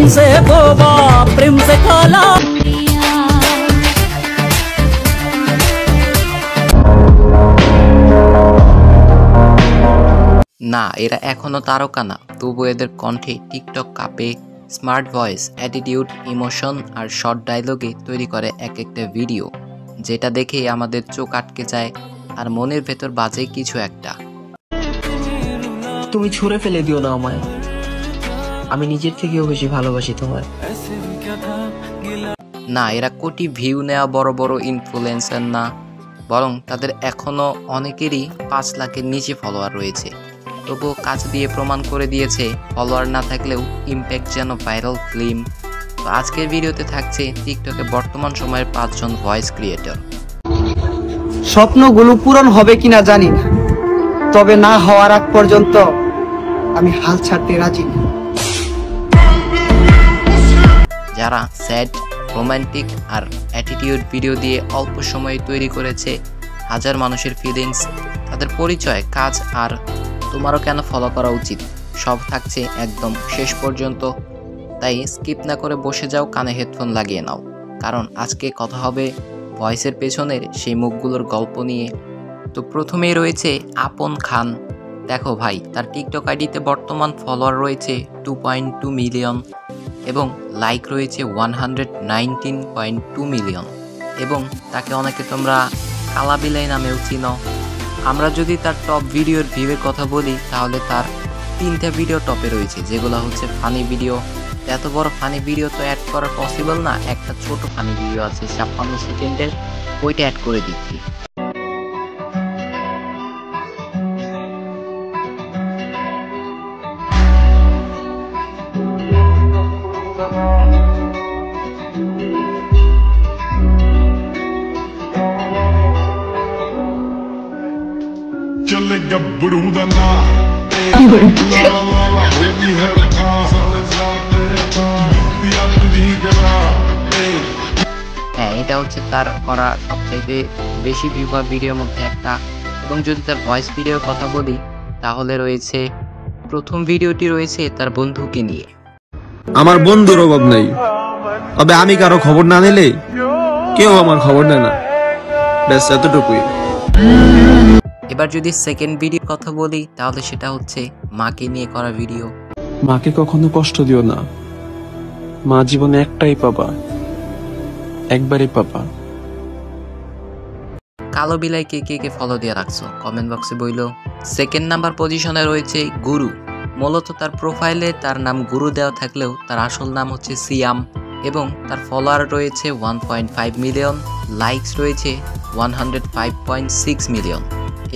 से बोबा प्रेम से काला। না, এরা এখনো তারকা না, তবু এদের কণ্ঠে টিকটক কাপে স্মার্ট ভয়েস, অ্যাটিটিউড, ইমোশন আর শর্ট ডায়লগে তৈরি করে এক একটা ভিডিও, যেটা দেখে আমাদের চোখ আটকে যায় আর মনের ভেতর বাজে কিছু একটা। তুমি ছুঁড়ে ফেলে দিও না আমায়, আমি নিজের থেকেও বেশি ভালোবাসি তোমায়। না, এরা কোটি ভিউ নেওয়া বড় বড় ইনফ্লুয়েন্সার না, বরং তাদের এখনো অনেকেরই 5 লাখের নিচে ফলোয়ার রয়েছে, তবুও কাজ দিয়ে প্রমাণ করে দিয়েছে ফলোয়ার না থাকলেও ইম্প্যাক্ট যেন ভাইরাল ফিল্ম। তো আজকের ভিডিওতে থাকছে টিকটকে বর্তমান সময়ের 5 জন ভয়েস ক্রিয়েটর। স্বপ্নগুলো পূরণ হবে কিনা জানি না, তবে না হওয়ার আগ পর্যন্ত আমি হাল ছাড়তে রাজি না। যারা স্যাড, রোমান্টিক আর অ্যাটিটিউড ভিডিও দিয়ে অল্প সময়ে তৈরি করেছে হাজার মানুষের ফিলিংস, তাদের পরিচয়, কাজ আর তোমারও কেন ফলো করা উচিত সব থাকছে একদম শেষ পর্যন্ত। তাই স্কিপ না করে বসে যাও, কানে হেডফোন লাগিয়ে নাও, কারণ আজকে কথা হবে ভয়েসের পেছনের সেই মুখগুলোর গল্প নিয়ে। তো প্রথমেই রয়েছে আপন খান। দেখো ভাই, তার টিকটক আইডিতে বর্তমান ফলোয়ার রয়েছে 2.2 মিলিয়ন এবং লাইক রয়েছে 119.2 মিলিয়ন, এবং তাকে অনেকে তোমরা কালাবিলাই নামেও চিনো। আমরা যদি তার টপ ভিডিওর ভিউয়ের কথা বলি, তাহলে তার 3টা ভিডিও টপে রয়েছে, যেগুলো হচ্ছে ফানি ভিডিও। এত বড় ফানি ভিডিও তো অ্যাড করা পসিবল না, একটা ছোট ফানি ভিডিও আছে 56 সেকেন্ডের, ওইটা অ্যাড করে দিচ্ছি। হ্যাঁ, এটা হচ্ছে তার করা সবচাইতে বেশি ভিউ বা ভিডিওর মধ্যে একটা। এবং যদি তার ভয়েস ভিডিওর কথা বলি, তাহলে রয়েছে প্রথম ভিডিওটি রয়েছে তার বন্ধুকে নিয়ে। আমার বন্ধুর অভাব নাই, তবে আমি কারো খবর না নিলে কেউ আমার খবর নেয় না, ব্যাস এতটুকুই। এবার যদি সেকেন্ড ভিডিওর কথা বলি, তাহলে সেটা হচ্ছে মাকে নিয়ে করা ভিডিও। মাকে কখনো কষ্ট দিও না, মা জীবনে একটাই পাবা, একবারই পাবা। কালো বিলাইকে কে কে ফলো দিয়ে রাখছো কমেন্ট বক্সে বইলো। সেকেন্ড নাম্বার পজিশনে রয়েছে গুরু। মূলত তার প্রোফাইলে তার নাম গুরু দেওয়া থাকলেও তার আসল নাম হচ্ছে সিয়াম, এবং তার ফলোয়ার রয়েছে 1.5 মিলিয়ন, লাইকস রয়েছে 105.6 মিলিয়ন।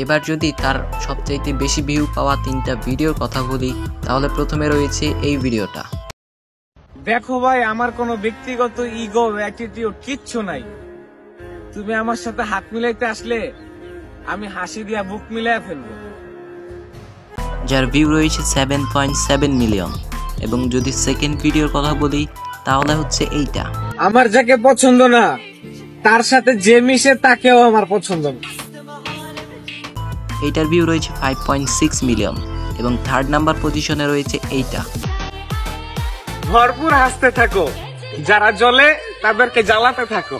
এবার যদি তার সবচাইতে বেশি ভিউ পাওয়া 3টা ভিডিওর কথা বলি, তাহলে প্রথমে রয়েছে এই ভিডিওটা। দেখো ভাই, আমার কোনো ব্যক্তিগত ইগো, অ্যাটিটিউড কিচ্ছু নাই। তুমি আমার সাথে হাত মিলাইতে আসলে আমি হাসি দিয়া বুক মিলাই ফেলবো। যার ভিউ রয়েছে 7.7 মিলিয়ন। এবং যদি সেকেন্ড ভিডিওর কথা বলি, তাহলে হচ্ছে এইটা। আমার যাকে পছন্দ না, তার সাথে যে মিশে তাকেও আমার পছন্দ না। এইটার ভিউ রয়েছে 5.6 মিলিয়ন। এবং থার্ড নাম্বার পজিশনে রয়েছে এইটা। ভরপুর হাসতে থাকো, যারা জ্বলে তাদেরকে জ্বালাতে থাকো।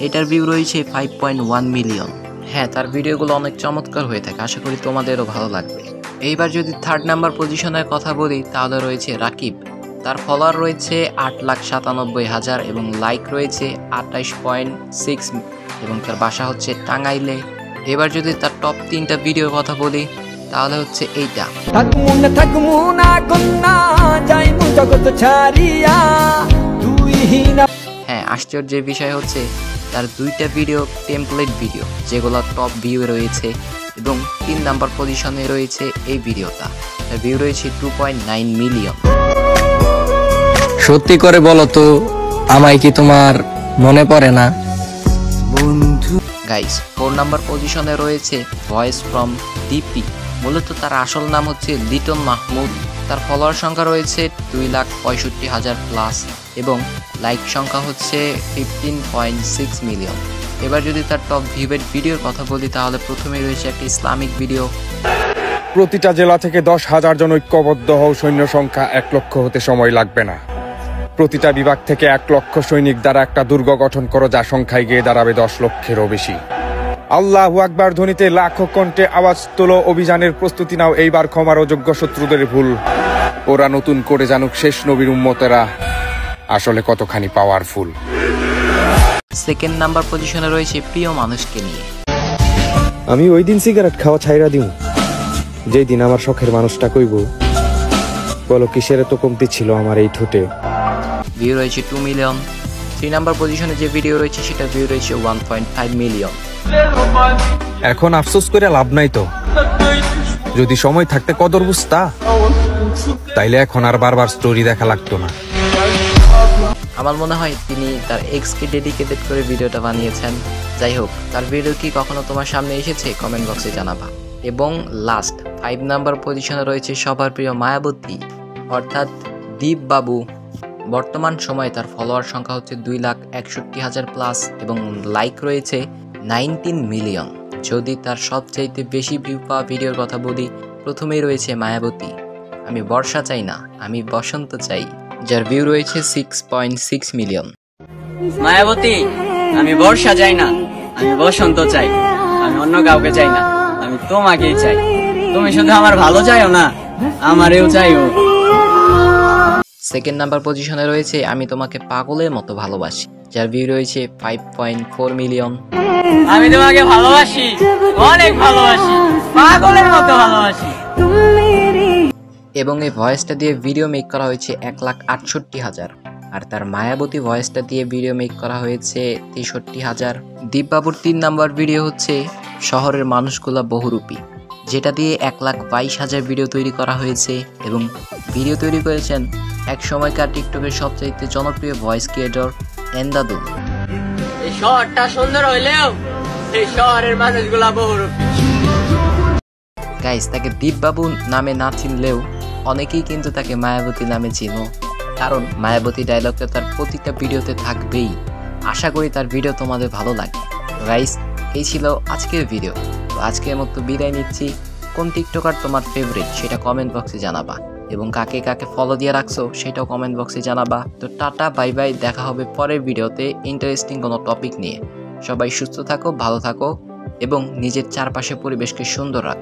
এটার ভিউ রয়েছে 5.1 মিলিয়ন। হ্যাঁ, তার ভিডিওগুলো অনেক চমৎকার হয়ে থাকে, আশা করি তোমাদেরও ভালো লাগবে। এইবার যদি থার্ড নাম্বার পজিশনের কথা বলি, তাহলে রয়েছে রাকিব। তার ফলোয়ার রয়েছে 8,97,000 এবং লাইক রয়েছে 28.6, এবং তার বাসা হচ্ছে টাঙ্গাইলে। এবার যদি তার টপ 3টা ভিডিওর কথা বলি, তাহলে হচ্ছে এইটা। হ্যাঁ, আশ্চর্যের বিষয় হচ্ছে তার 2টা ভিডিও টেমপ্লেট ভিডিও, যেগুলো টপ ভিউ রয়েছে, এবং 3 নাম্বার পজিশনে রয়েছে এই ভিডিওটা। তার ভিউ রয়েছে 2.9 মিলিয়ন। সত্যি করে বলো তো, আমায় কি তোমার মনে পড়ে না বন্ধু? গাইস, 4 নাম্বার পজিশনে রয়েছে ভয়েস ফ্রম ডিপি। মূলত তার আসল নাম হচ্ছে লিটন মাহমুদ। তার ফলোয়ার সংখ্যা রয়েছে 2,65,000 প্লাস, এবং লাইক সংখ্যা হচ্ছে 15.6 মিলিয়ন। এবার যদি তার টপ ভিউয়ের ভিডিওর কথা বলি, তাহলে প্রথমে রয়েছে একটা ইসলামিক ভিডিও। প্রতিটা জেলা থেকে 10,000 জন ঐক্যবদ্ধ হও, সৈন্য সংখ্যা 1 লক্ষ হতে সময় লাগবে না। প্রতিটা বিভাগ থেকে 1 লক্ষ সৈনিক দ্বারা একটা দুর্গ গঠন করো, যা সংখ্যায় গিয়ে দাঁড়াবে 10 লক্ষেরও বেশি। আল্লাহু আকবার ধ্বনিতে লাখো কণ্ঠে আওয়াজ তোলো, অভিযানের প্রস্তুতি নাও, এইবার ক্ষমার অযোগ্য শত্রুদের ভুল ওরা নতুন করে জানুক শেষ নবীর উম্মতেরা আসলে কতখানি পাওয়ারফুল। সেকেন্ড নাম্বার পজিশনে রয়েছে প্রিয় মানুষকে নিয়ে। আমি ওই দিন সিগারেট খাওয়া ছাইরা দিম যেই দিন আমার শখের মানুষটা কইব, বলো কিসের তো কমতি ছিল আমার এই ঠোঁটে। ভিউ রয়েছে 2 মিলিয়ন। 3 নাম্বার পজিশনে যে ভিডিও রয়েছে সেটা ভিউ রয়েছে 1.5 মিলিয়ন। এখন আফসোস করে লাভ নাই তো, যদি সময় থাকতে কদর বুঝতা তাইলে এখন আর বারবার স্টোরি দেখা লাগতো না। আমার মনে হয় তিনি তার এক্সকে ডেডিকেটেড করে ভিডিওটা বানিয়েছেন। যাই হোক, তার ভিডিও কি কখনো তোমার সামনে এসেছে কমেন্ট বক্সে জানাবা। এবং লাস্ট 5 নাম্বার পজিশনে রয়েছে সবার প্রিয় মায়াবতী অর্থাৎ দীপ বাবু। বর্তমান সময়ে তার ফলোয়ার সংখ্যা হচ্ছে 2,61,000 প্লাস এবং লাইক রয়েছে 19 মিলিয়ন। যদি তার সবচাইতে বেশি ভিউ পাওয়া ভিডিওর কথা বলি, প্রথমেই রয়েছে মায়াবতী আমি বর্ষা চাই না আমি বসন্ত চাই, যার ভিউ রয়েছে 6.6 মিলিয়ন। মায়াবতী আমি বর্ষা চাই না আমি বসন্ত চাই, আমি অন্য কাউকে চাই না, আমি তোমাকেই চাই। তুমি শুধু আমার ভালো চাইও না, আমারেও চাইও। সেকেন্ড নাম্বার পজিশনে রয়েছে আমি তোমাকে পাগলের মতো ভালোবাসি, যার ভিউ রয়েছে 5.4 মিলিয়ন। আমি তোমাকে ভালোবাসি, অনেক ভালোবাসি, পাগলের মতো ভালোবাসি। এবং এই ভয়েসটা দিয়ে ভিডিও মেক করা হয়েছে 1,68,000। আর তার মায়াবতী ভয়েসটা দিয়ে ভিডিও মেক করা হয়েছে 63,000। দীপবাবুর 3 নাম্বার ভিডিও হচ্ছে শহরের মানুষগুলা বহুরূপী, যেটা দিয়ে 1,22,000 ভিডিও তৈরি করা হয়েছে। এবং ভিডিও তৈরি করেছেন এক সময়কার টিকটকের সবচাইতে জনপ্রিয় ভয়েস ক্রিয়েটর এন্দাদুল। এই শহরটা সুন্দর হইলেও এই শহরের মানুষগুলা বহুরূপী। গাইস, তাকে দীপবাবু নামে না চিনলেও অনেকেই কিন্তু তাকে মায়াবতী নামে চিনো, কারণ মায়াবতী ডায়লগটা তার প্রতিটা ভিডিওতে থাকবেই। আশা করি তার ভিডিও তোমাদের ভালো লাগে। গাইস, এই ছিল আজকের ভিডিও। তো আজকের মতো বিদায় নিচ্ছি। কোন টিকটকার তোমার ফেভারিট সেটা কমেন্ট বক্সে জানাবা, এবং কাকে কাকে ফলো দিয়ে রাখছো সেটাও কমেন্ট বক্সে জানাবা। তো টাটা, বাই বাই, দেখা হবে পরের ভিডিওতে ইন্টারেস্টিং কোনো টপিক নিয়ে। সবাই সুস্থ থাকো, ভালো থাকো এবং নিজের চারপাশে পরিবেশকে সুন্দর রাখো।